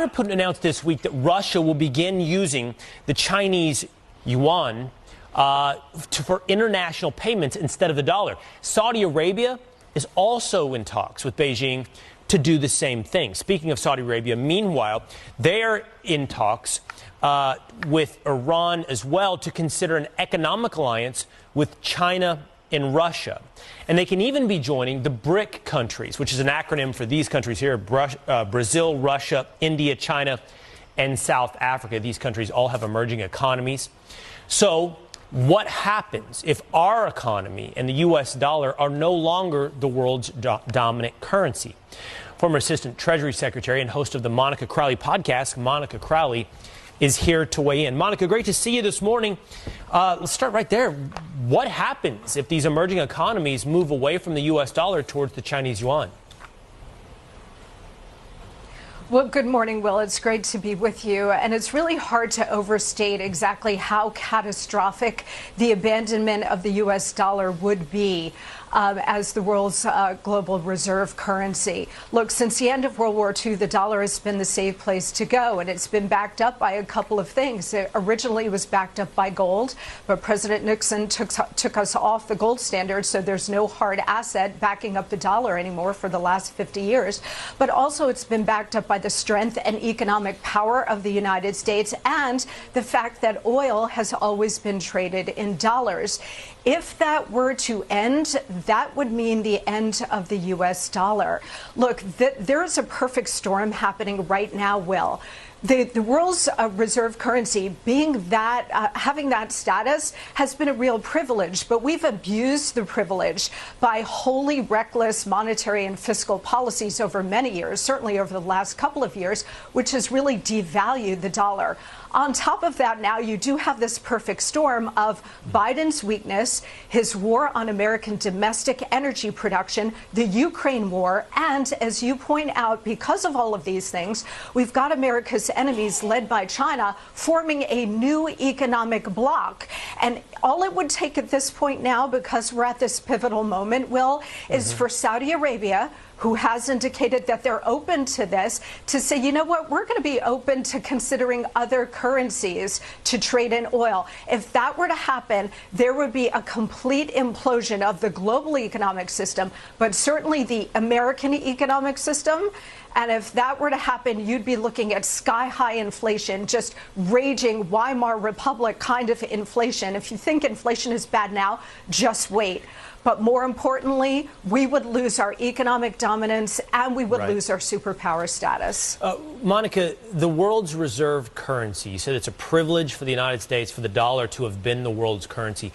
Putin announced this week that Russia will begin using the Chinese yuan for international payments instead of the dollar. Saudi Arabia is also in talks with Beijing to do the same thing. Speaking of Saudi Arabia, meanwhile, they are in talks with Iran as well to consider an economic alliance with China and Russia. And they can even be joining the BRIC countries, which is an acronym for these countries here, Brazil, Russia, India, China, and South Africa. These countries all have emerging economies. So what happens if our economy and the U.S. dollar are no longer the world's dominant currency? Former Assistant Treasury Secretary and host of the Monica Crowley podcast, Monica Crowley, is here to weigh in. Monica, great to see you this morning. Let's start right there. What happens if these emerging economies move away from the U.S. dollar towards the Chinese yuan? Well, good morning, Will. It's great to be with you. And it's really hard to overstate exactly how catastrophic the abandonment of the U.S. dollar would be as the world's global reserve currency. Look, since the end of World War II, the dollar has been the safe place to go, and it's been backed up by a couple of things. It originally was backed up by gold, but President Nixon took us off the gold standard, so there's no hard asset backing up the dollar anymore for the last 50 years. But also it's been backed up by the strength and economic power of the United States and the fact that oil has always been traded in dollars. If that were to end, that would mean the end of the U.S. dollar. Look, there is a perfect storm happening right now, Will. The world's reserve currency, being that, having that status has been a real privilege, but we've abused the privilege by wholly reckless monetary and fiscal policies over many years, certainly over the last couple of years, which has really devalued the dollar. On top of that, now you do have this perfect storm of Biden's weakness, his war on American domestic energy production, the Ukraine war, and as you point out, because of all of these things, we've got America's enemies led by China forming a new economic bloc. And all it would take at this point now, because we're at this pivotal moment, Will, is for Saudi Arabia, who has indicated that they're open to this, to say, you know what, we're going to be open to considering other currencies to trade in oil. If that were to happen, there would be a complete implosion of the global economic system, but certainly the American economic system. And if that were to happen, you'd be looking at sky-high inflation, just raging Weimar Republic kind of inflation. If you think inflation is bad now, just wait. But more importantly, we would lose our economic dominance and we would lose our superpower status. Monica, the world's reserve currency, you said it's a privilege for the United States for the dollar to have been the world's currency.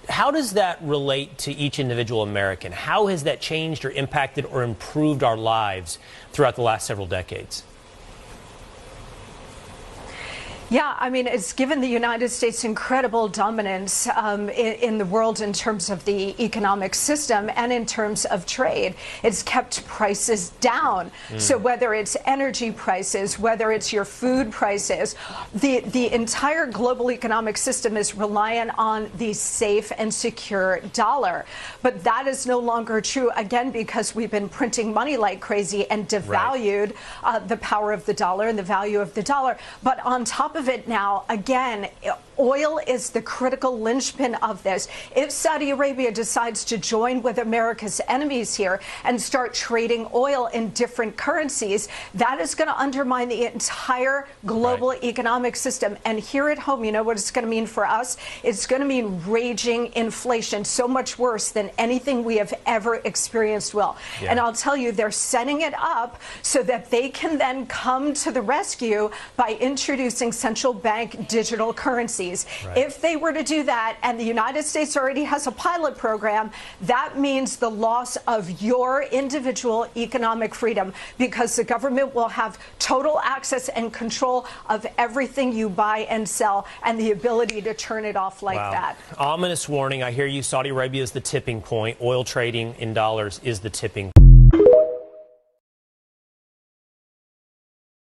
How does that relate to each individual American? How has that changed or impacted or improved our lives throughout the last several decades? Yeah, I mean, it's given the United States incredible dominance in the world in terms of the economic system and in terms of trade. It's kept prices down. So whether it's energy prices, whether it's your food prices, the entire global economic system is reliant on the safe and secure dollar. But that is no longer true, again, because we've been printing money like crazy and devalued the power of the dollar and the value of the dollar. But on top of it now, again, oil is the critical linchpin of this. If Saudi Arabia decides to join with America's enemies here and start trading oil in different currencies, that is going to undermine the entire global economic system. And here at home, you know what it's going to mean for us? It's going to mean raging inflation, so much worse than anything we have ever experienced, Will. And I'll tell you, they're setting it up so that they can then come to the rescue by introducing central bank digital currencies. If they were to do that, and the United States already has a pilot program, that means the loss of your individual economic freedom, because the government will have total access and control of everything you buy and sell and the ability to turn it off like that. Ominous warning. I hear you. Saudi Arabia is the tipping point. Oil trading in dollars is the tipping